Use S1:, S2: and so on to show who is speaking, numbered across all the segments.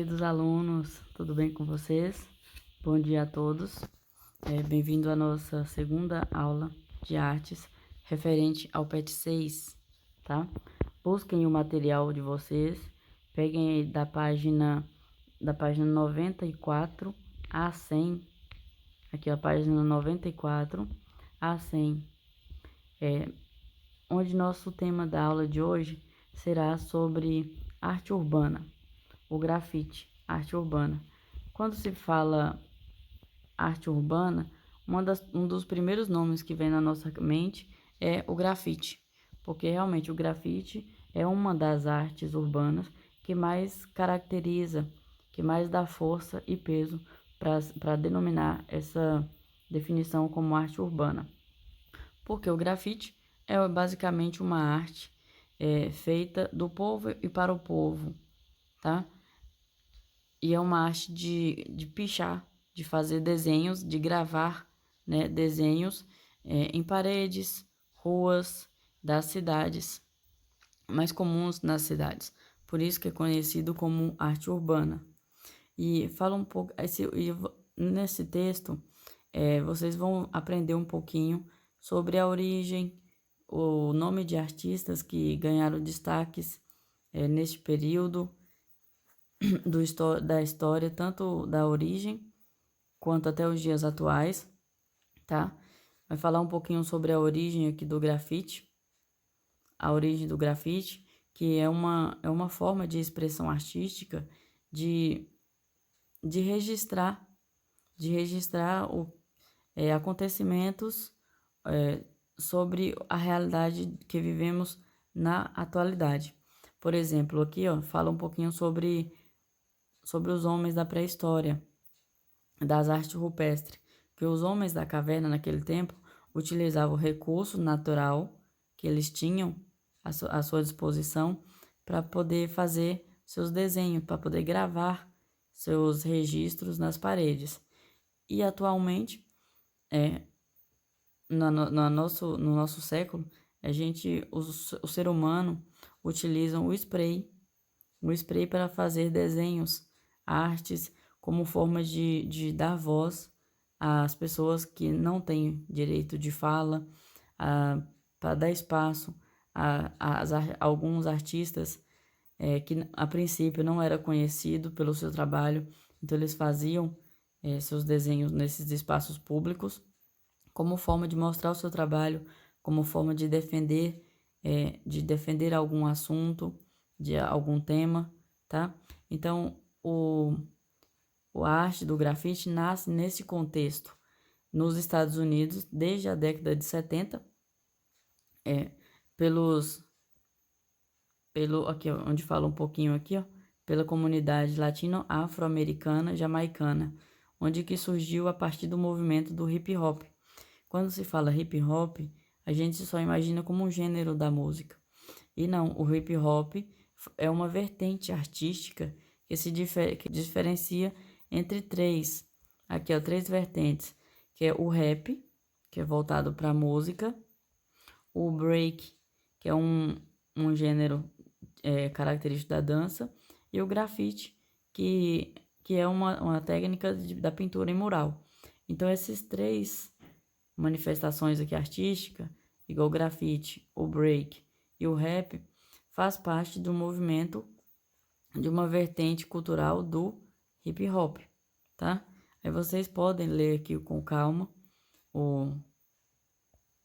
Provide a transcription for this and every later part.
S1: queridos alunos, tudo bem com vocês? Bom dia a todos. Bem-vindo à nossa segunda aula de artes referente ao PET 6, tá? Busquem o material de vocês, peguem aí da página 94 a 100, aqui a página 94 a 100, onde nosso tema da aula de hoje será sobre arte urbana. O grafite, arte urbana. Quando se fala arte urbana, um dos primeiros nomes que vem na nossa mente é o grafite, porque realmente o grafite é uma das artes urbanas que mais caracteriza, que mais dá força e peso para denominar essa definição como arte urbana. Porque o grafite é basicamente uma arte feita do povo e para o povo, tá? E é uma arte de pichar, de fazer desenhos, de gravar, né, desenhos em paredes, ruas das cidades, mais comuns nas cidades. Por isso que é conhecido como arte urbana. E fala um pouco, nesse texto, vocês vão aprender um pouquinho sobre a origem, o nome de artistas que ganharam destaques neste período, da história, tanto da origem quanto até os dias atuais, tá? Vai falar um pouquinho sobre a origem aqui do grafite, a origem do grafite, que é uma forma de expressão artística de registrar, acontecimentos sobre a realidade que vivemos na atualidade. Por exemplo, aqui fala um pouquinho sobre os homens da pré-história, das artes rupestres, que os homens da caverna naquele tempo utilizavam o recurso natural que eles tinham à sua disposição para poder fazer seus desenhos, para poder gravar seus registros nas paredes. E atualmente, no nosso século, o ser humano utiliza o spray para fazer desenhos, artes, como forma de dar voz às pessoas que não têm direito de fala, para dar espaço a alguns artistas que a princípio não era conhecido pelo seu trabalho, então eles faziam seus desenhos nesses espaços públicos como forma de mostrar o seu trabalho, como forma de defender algum assunto, de algum tema, tá? Então, a arte do grafite nasce nesse contexto nos Estados Unidos desde a década de 70, aqui, onde fala um pouquinho aqui, pela comunidade latino-afro-americana jamaicana, onde que surgiu a partir do movimento do hip hop. Quando se fala hip hop, a gente só imagina como um gênero da música. E não, o hip hop é uma vertente artística que diferencia entre três vertentes, que é o rap, que é voltado para a música, o break, que é um gênero característico da dança, e o grafite, que é uma técnica da pintura em mural. Então, esses três manifestações aqui artísticas, igual o grafite, o break e o rap, faz parte do movimento de uma vertente cultural do hip hop, tá? Aí vocês podem ler aqui com calma o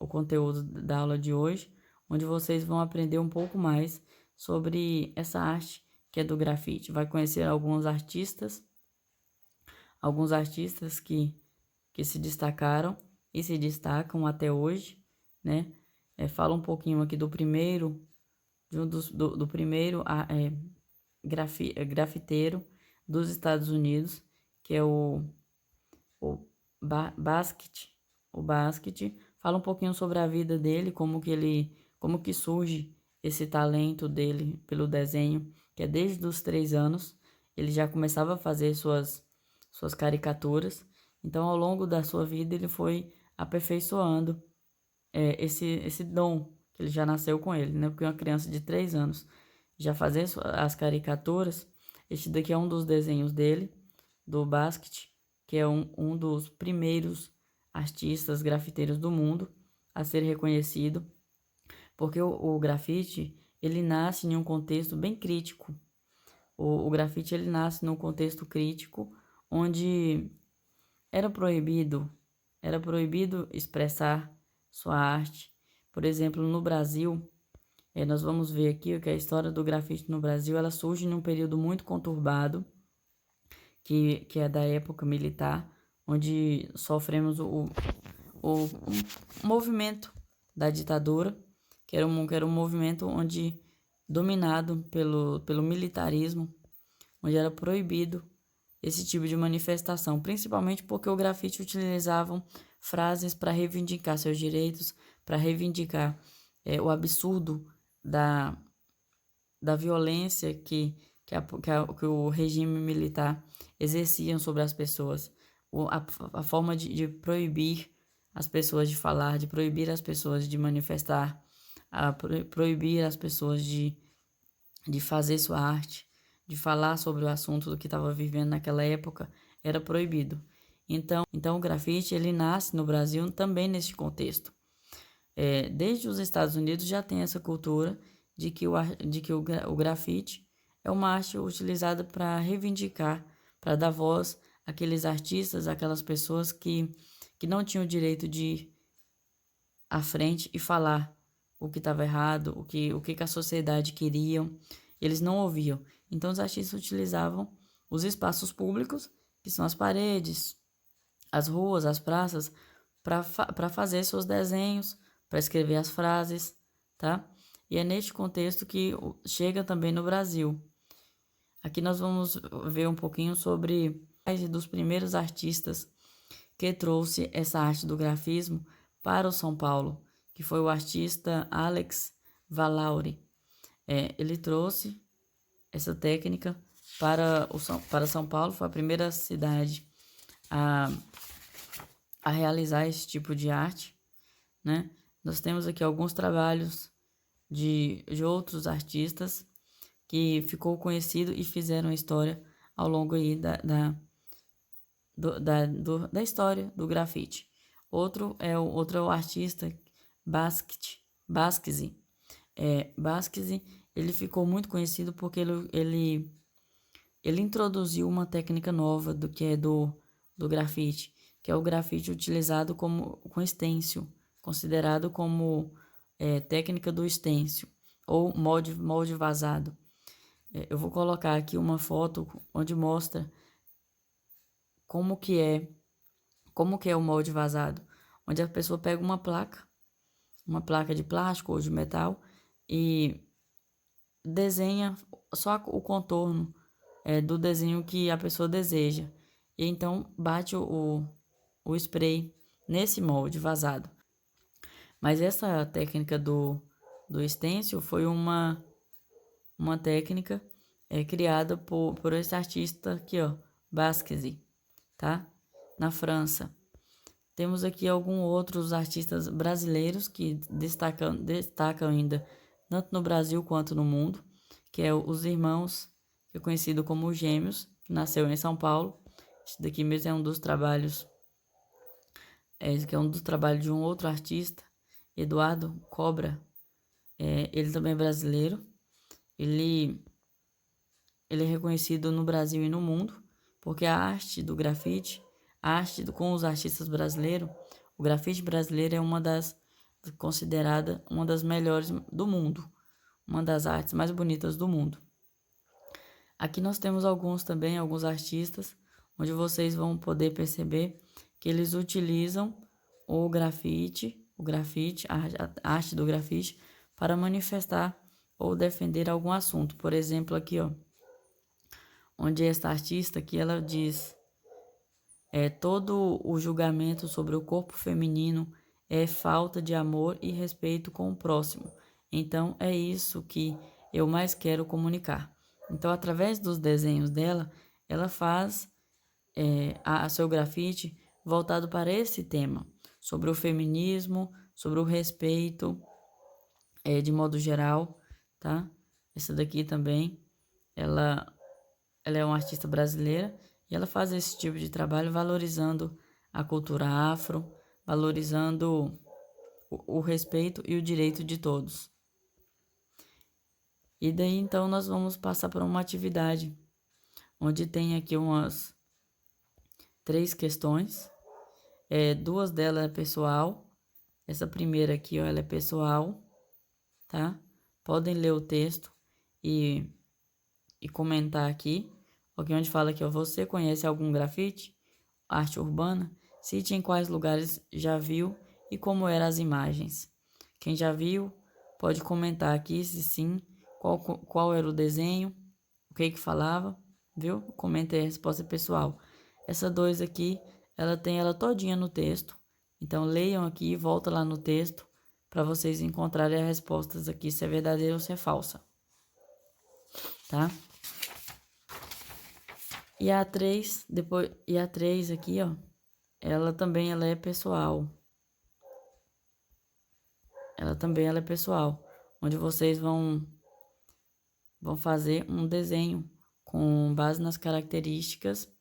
S1: conteúdo da aula de hoje, onde vocês vão aprender um pouco mais sobre essa arte que é do grafite. Vai conhecer alguns artistas que se destacaram e se destacam até hoje, né? Fala um pouquinho aqui do primeiro, do primeiro grafiteiro dos Estados Unidos, que é o Basquiat. O Basquiat fala um pouquinho sobre a vida dele, como que surge esse talento dele pelo desenho, que é desde os 3 anos, ele já começava a fazer suas caricaturas. Então, ao longo da sua vida, ele foi aperfeiçoando esse dom, que ele já nasceu com ele, né? Porque uma criança de 3 anos já fazer as caricaturas Este daqui é um dos desenhos dele, do Basquiat, que é um dos primeiros artistas grafiteiros do mundo a ser reconhecido, porque o grafite, ele nasce em um contexto bem crítico. O grafite, ele nasce num contexto crítico, onde era proibido, era proibido expressar sua arte. Por exemplo, no Brasil, nós vamos ver aqui que a história do grafite no Brasil, ela surge num período muito conturbado, que é da época militar, onde sofremos o movimento da ditadura, que era um movimento onde dominado pelo militarismo, onde era proibido esse tipo de manifestação, principalmente porque o grafite utilizavam frases para reivindicar seus direitos, para reivindicar o absurdo da violência que o regime militar exercia sobre as pessoas, a forma de proibir as pessoas de falar, de proibir as pessoas de manifestar, proibir as pessoas de fazer sua arte, de falar sobre o assunto do que estava vivendo naquela época, era proibido. Então o grafite, ele nasce no Brasil também nesse contexto. Desde os Estados Unidos já tem essa cultura de que o grafite é uma arte utilizada para reivindicar, para dar voz àqueles artistas, àquelas pessoas que não tinham o direito de ir à frente e falar o que estava errado, o que a sociedade queria. Eles não ouviam. Então os artistas utilizavam os espaços públicos, que são as paredes, as ruas, as praças, para fazer seus desenhos, para escrever as frases, tá? E é neste contexto que chega também no Brasil. Aqui nós vamos ver um pouquinho sobre dos primeiros artistas que trouxe essa arte do grafismo para o São Paulo, que foi o artista Alex Valauri. Ele trouxe essa técnica para São Paulo, foi a primeira cidade a realizar esse tipo de arte, né? Nós temos aqui alguns trabalhos de outros artistas que ficou conhecido e fizeram a história ao longo aí da história do grafite. Outro é o artista Basquiat. Basquiat, ele ficou muito conhecido porque ele introduziu uma técnica nova do grafite, que é o grafite utilizado com stencil, considerado como técnica do stencil, ou molde vazado. Eu vou colocar aqui uma foto onde mostra como que é o molde vazado, onde a pessoa pega uma placa de plástico ou de metal e desenha só o contorno do desenho que a pessoa deseja. E então bate o spray nesse molde vazado. Mas essa técnica do stencil foi uma técnica criada por esse artista aqui, ó, Basquiat, tá? Na França. Temos aqui alguns outros artistas brasileiros que destacam ainda tanto no Brasil quanto no mundo, que é os irmãos, que é conhecido como Gêmeos, que nasceu em São Paulo. Esse daqui mesmo é um dos trabalhos, esse aqui é um dos trabalhos de um outro artista, Eduardo Cobra. Ele também é brasileiro. Ele é reconhecido no Brasil e no mundo, porque a arte do grafite, com os artistas brasileiros, o grafite brasileiro é considerada uma das melhores do mundo, uma das artes mais bonitas do mundo. Aqui nós temos alguns artistas, onde vocês vão poder perceber que eles utilizam o grafite, a arte do grafite, para manifestar ou defender algum assunto. Por exemplo, aqui, ó, onde esta artista aqui, ela diz: todo o julgamento sobre o corpo feminino é falta de amor e respeito com o próximo. Então, é isso que eu mais quero comunicar. Então, através dos desenhos dela, ela faz a seu grafite voltado para esse tema, sobre o feminismo, sobre o respeito, de modo geral, tá? Essa daqui também, ela ela é uma artista brasileira e ela faz esse tipo de trabalho valorizando a cultura afro, valorizando o respeito e o direito de todos. E daí então nós vamos passar por uma atividade onde tem aqui umas 3 questões. Duas delas é pessoal. Essa primeira aqui, ó, ela é pessoal, tá? Podem ler o texto e comentar aqui. Aqui onde fala que você conhece algum grafite, arte urbana? Cite em quais lugares já viu e como eram as imagens. Quem já viu pode comentar aqui se sim, qual era o desenho, o que falava, viu? Comenta aí a resposta pessoal. Essa 2 aqui, ela tem ela todinha no texto. Então leiam aqui e volta lá no texto para vocês encontrarem as respostas aqui, se é verdadeira ou se é falsa. Tá? E a 3, aqui, ó, ela é pessoal. Ela é pessoal, onde vocês vão fazer um desenho com base nas características.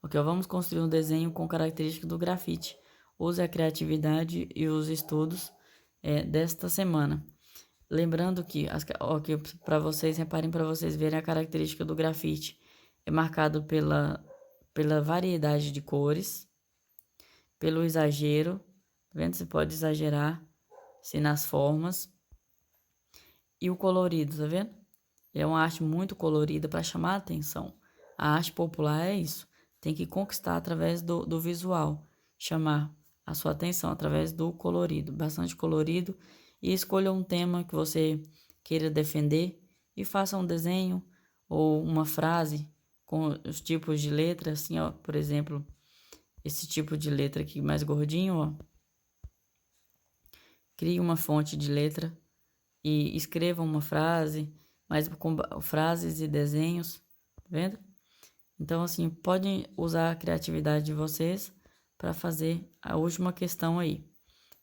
S1: Ok, vamos construir um desenho com características do grafite. Use a criatividade e os estudos desta semana. Lembrando que, para vocês, reparem para vocês verem a característica do grafite. É marcado pela variedade de cores, pelo exagero, tá vendo? Você pode exagerar assim, nas formas. E o colorido, tá vendo? É uma arte muito colorida para chamar a atenção. A arte popular é isso. Tem que conquistar através do visual, chamar a sua atenção através do colorido, bastante colorido. E escolha um tema que você queira defender e faça um desenho ou uma frase com os tipos de letra, assim, ó, por exemplo, esse tipo de letra aqui mais gordinho, ó. Crie uma fonte de letra e escreva uma frase, mas com frases e desenhos, tá vendo? Então, assim, podem usar a criatividade de vocês para fazer a última questão aí,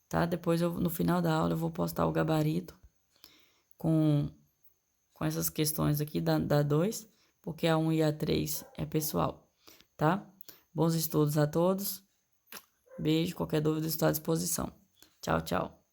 S1: tá? Depois, no final da aula, eu vou postar o gabarito com essas questões aqui da 2, porque a 1 e a 3 é pessoal, tá? Bons estudos a todos. Beijo, qualquer dúvida estou à disposição. Tchau, tchau.